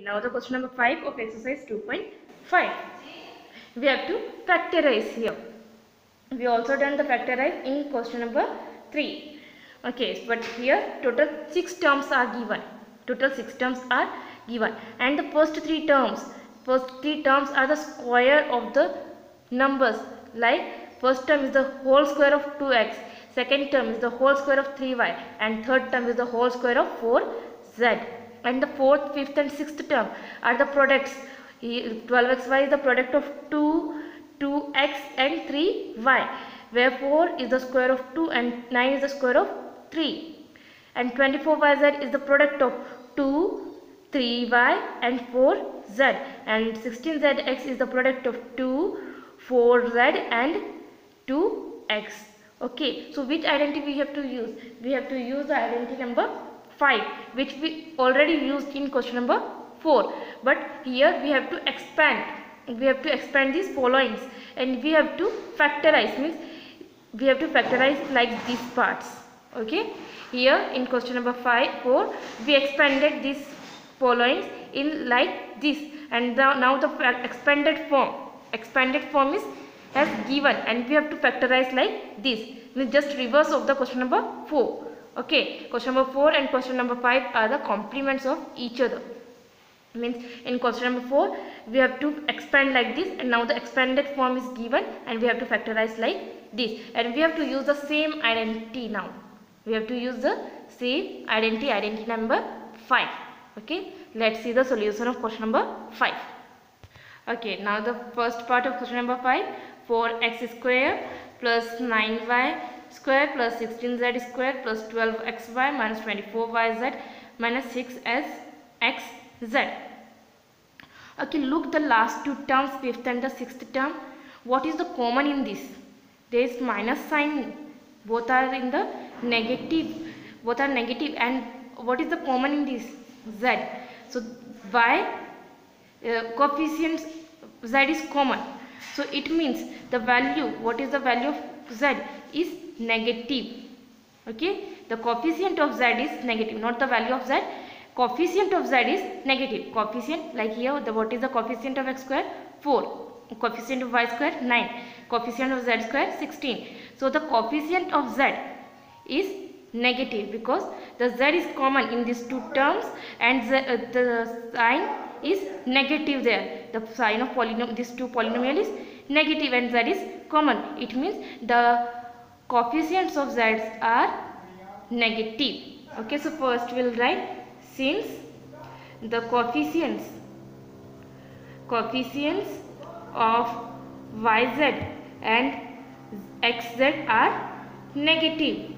Now the question number 5 of exercise 2.5. We have to factorize here. We also done the factorize in question number 3. Okay, but here total 6 terms are given. Total 6 terms are given, and the first 3 terms are the square of the numbers. Like first term is the whole square of 2x, second term is the whole square of 3y, and third term is the whole square of 4z. And the fourth, fifth and sixth term are the products. 12xy is the product of 2x and 3y, where 4 is the square of 2 and 9 is the square of 3. And 24yz is the product of 2, 3y and 4z. And 16zx is the product of 2, 4z and 2x. Okay, so which identity we have to use? We have to use the identity number 5, which we already used in question number 4. But here we have to expand. We have to expand these followings, and we have to factorize. Means we have to factorize like these parts. Okay. Here in question number 4, we expanded these followings in like this, and now the expanded form is as given, and we have to factorize like this. Means just reverse of the question number 4. Okay, question number 4 and question number 5 are the complements of each other. Means in question number 4 we have to expand like this, and now the expanded form is given, and we have to factorize like this, and we have to use the same identity. Now we have to use the same identity number 5. Okay, let's see the solution of question number 5. Okay, now the first part of question number 5, 4x square plus 9y square plus 16z square plus 12xy minus 24yz minus 6xz. Okay, look the last 2 terms, fifth and the sixth term. What is the common in this? There is minus sign. Both are in the negative. Both are negative. And what is the common in this? Z. So y coefficient z is common. So it means the value. What is the value of z? Is negative. Okay, the coefficient of z is negative, not the value of z. Coefficient of z is negative. Coefficient, like here, what is the coefficient of x square? 4. Coefficient of y square? 9. Coefficient of z square? 16. So the coefficient of z is negative because the z is common in these 2 terms, and the sign is negative there. The sign of these 2 polynomial is negative, and z is common. It means the coefficients of z are negative. Okay, so first we will write, since the coefficients of yz and xz are negative,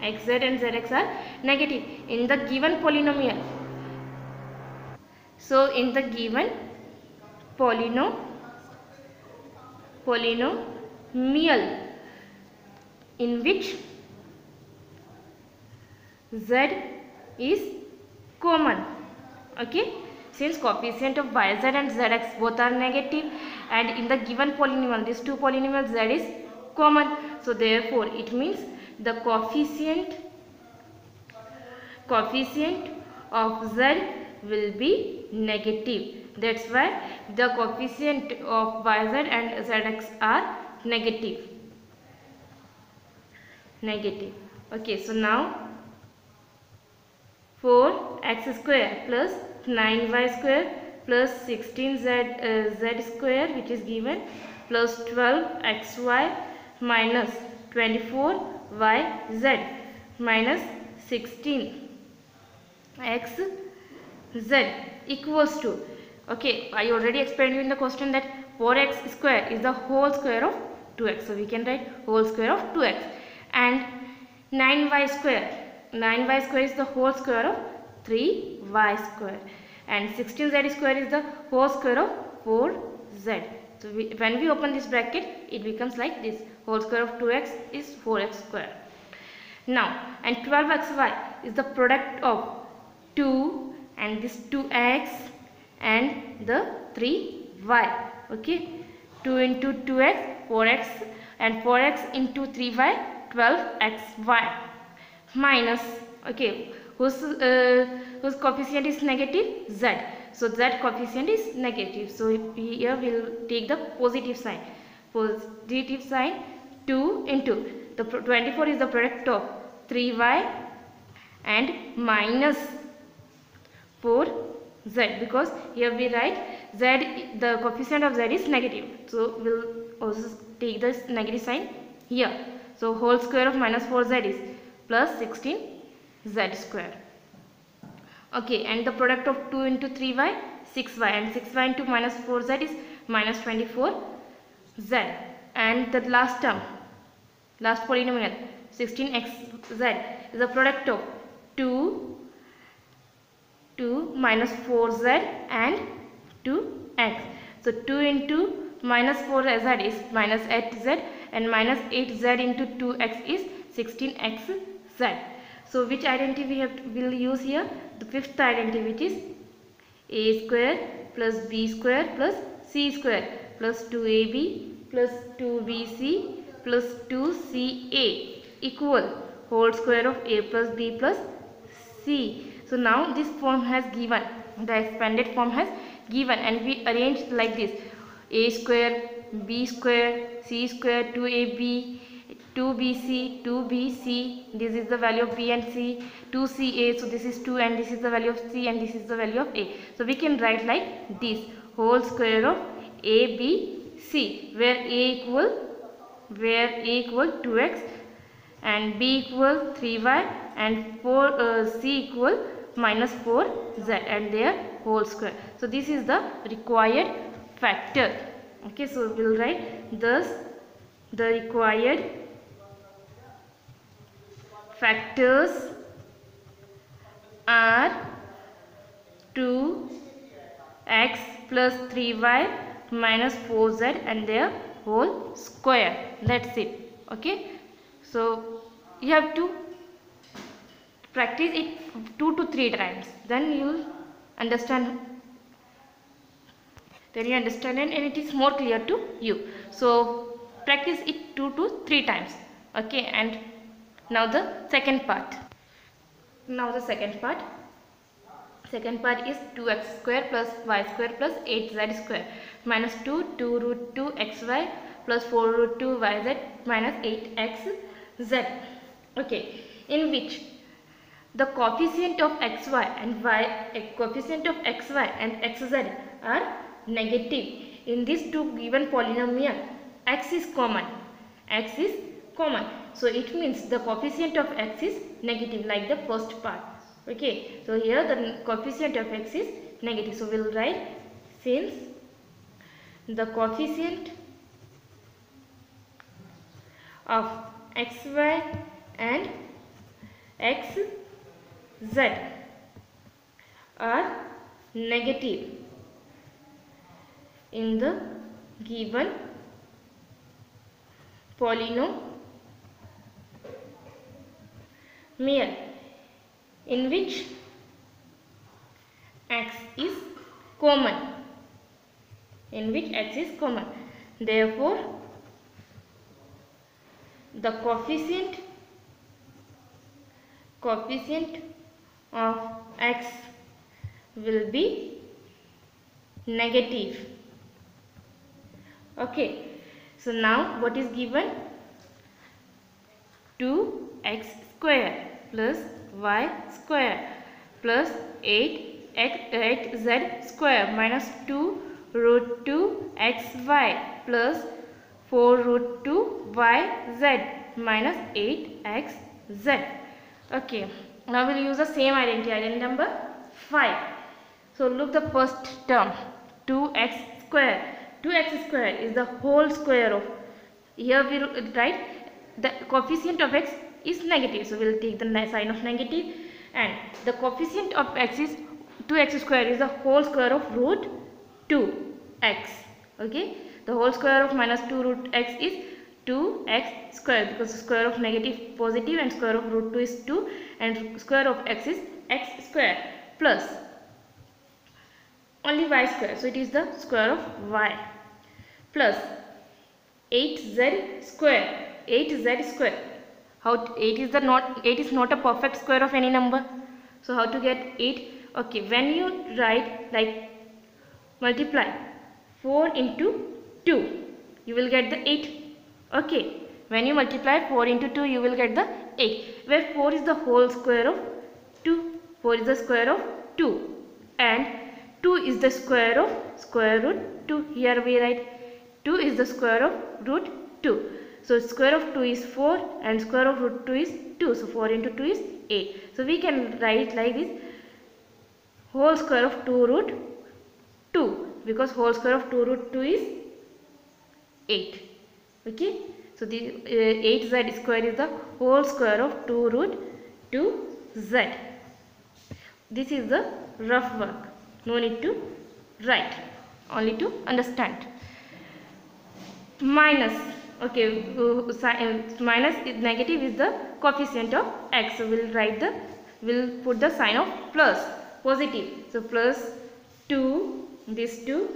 xz and zx are negative in the given polynomial. So in the given polynomial in which z is common. Okay, since coefficient of yz and zx both are negative, and in the given polynomial, these 2 polynomials, z is common, so therefore it means the coefficient of z will be negative. That's why the coefficient of yz and zx are negative. Okay, so now 4x square plus 9y square plus 16z square, which is given, plus 12xy minus 24yz minus 16xz equals to, okay, I already explained you in the question that 4x square is the whole square of 2x, so we can write whole square of 2x, and 9y square is the whole square of 3y square, and 16z square is the whole square of 4z. So when we open this bracket, it becomes like this, whole square of 2x is 4x square. Now, and 12xy is the product of 2 and this 2x and the 3y. Okay, 2 into 2x, 4x, and 4x into 3y, 12xy minus, okay, whose whose coefficient is negative? Z. So z coefficient is negative. So here we will take the positive sign. Positive sign 2 into the 24 is the product of 3y and minus 4z, because here we write z, the coefficient of z is negative. So we will also take this negative sign here. So whole square of minus 4z is plus 16z square. Okay, and the product of 2 into 3y, 6y, and 6y into minus 4z is minus 24z. And the last term, last polynomial, 16xz is the product of 2 minus 4z and 2x. So 2 into minus 4z is minus 8z, and minus 8z into 2x is 16xz. So which identity will use here? The fifth identity, which is a square plus b square plus c square plus 2ab plus 2bc plus 2ca equal whole square of a plus b plus c. So now this form has given, the expanded form has given, and we arrange like this: a square, b square, c square, 2ab, 2bc, 2bc, this is the value of b and c, 2ca, so this is 2 and this is the value of c and this is the value of a. So we can write like this: whole square of a, b, c, where a equal 2x and b equal 3y and c equal minus 4z, and their whole square. So this is the required factor. Okay, so we will write thus the required factors are 2x plus 3y minus 4z and their whole square. That's it. Okay, so you have to practice it 2 to 3 times, then you will understand, and it is more clear to you. So practice it 2 to 3 times. Okay, and now the second part. Second part is 2x square plus y square plus 8z square minus 2 root 2 xy plus 4 root 2 yz minus 8xz. Okay, in which the coefficient of xy and xz are negative. In these two given polynomial, x is common. So it means the coefficient of x is negative, like the first part. Okay, so here the coefficient of x is negative. So we will write, since the coefficient of xy and xz are negative in the given polynomial in which x is common. Therefore, the coefficient of x will be negative. Okay, so now what is given? 2x square plus y square plus 8z square minus 2 root 2 xy plus 4 root 2 yz minus 8xz. Okay, now we will use the same identity number 5. So look the first term, 2x square. 2x square is the whole square of, here we write the coefficient of x is negative, so we will take the sign of negative, and the coefficient of x is 2x square is the whole square of root 2x. Okay, the whole square of minus 2 root x is 2x square, because the square of negative positive and square of root 2 is 2, and square of x is x square plus only y square, so it is the square of y plus 8z square. How 8 is not a perfect square of any number, so how to get 8? Okay, when you write like multiply 4 into 2, you will get the 8. Okay, when you multiply 4 into 2, you will get the 8, where 4 is the whole square of 2. 4 is the square of 2 and 2 is the square of square root 2. Here we write 2 is the square of root 2. So square of 2 is 4 and square of root 2 is 2. So 4 into 2 is 8. So we can write like this, whole square of 2 root 2, because whole square of 2 root 2 is 8. Okay, so the 8z square is the whole square of 2 root 2z. This is the rough work, no need to write, only to understand. Minus, okay, minus is negative is the coefficient of x, so we'll put the sign of plus, positive. So plus 2, this 2,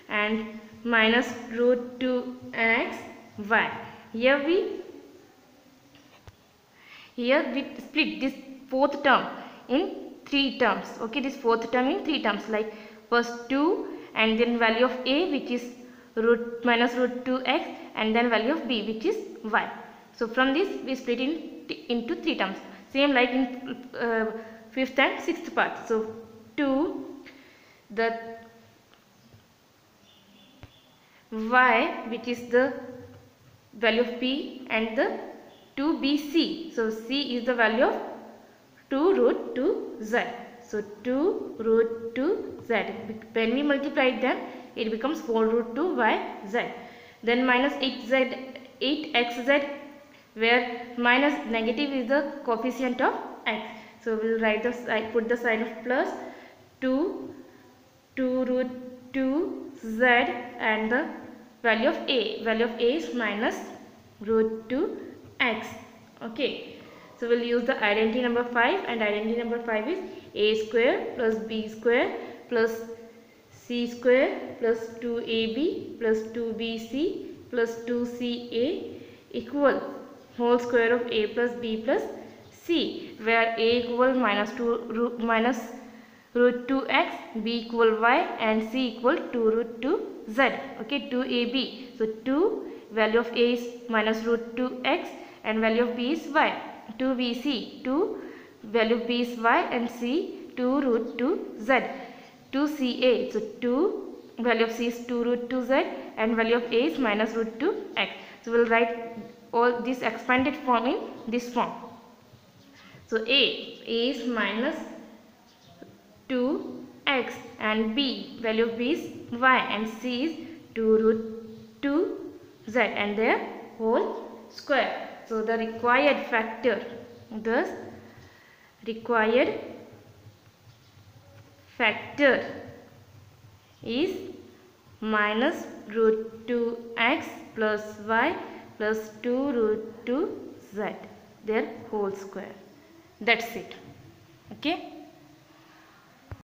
and minus root 2x y. Here we split this fourth term in 3 terms. Okay, this fourth term in 3 terms, like first 2 and then value of a, which is minus root 2x, and then value of b, which is y. So from this we split into 3 terms, same like in 5th and 6th part. So 2, the y, which is the value of p, and the 2bc. So c is the value of 2 root 2z. So 2 root 2z. When we multiply them, it becomes 4 root 2yz. Then minus 8xz, where minus negative is the coefficient of x. So we will write put the sign of plus 2 root 2z, and the value of a. Value of a is minus root 2x. Okay, so we'll use the identity number 5, and identity number 5 is a square plus b square plus c square plus 2ab plus 2bc plus 2ca equal whole square of a plus b plus c, where a equal minus root 2x, b equal y, and c equal 2 root 2z. Okay, 2ab. So 2, value of a is minus root 2x, and value of b is y. 2bc, 2, value of b is y, and c 2 root 2z. 2ca, so 2, value of c is 2 root 2z, and value of a is minus root 2x. So we will write all this expanded form in this form. So a is minus 2x, and b, value of b is y, and c is 2 root 2z, and their whole square. So the required factor, is minus root 2x plus y plus 2 root 2z, their whole square. That's it. Okay.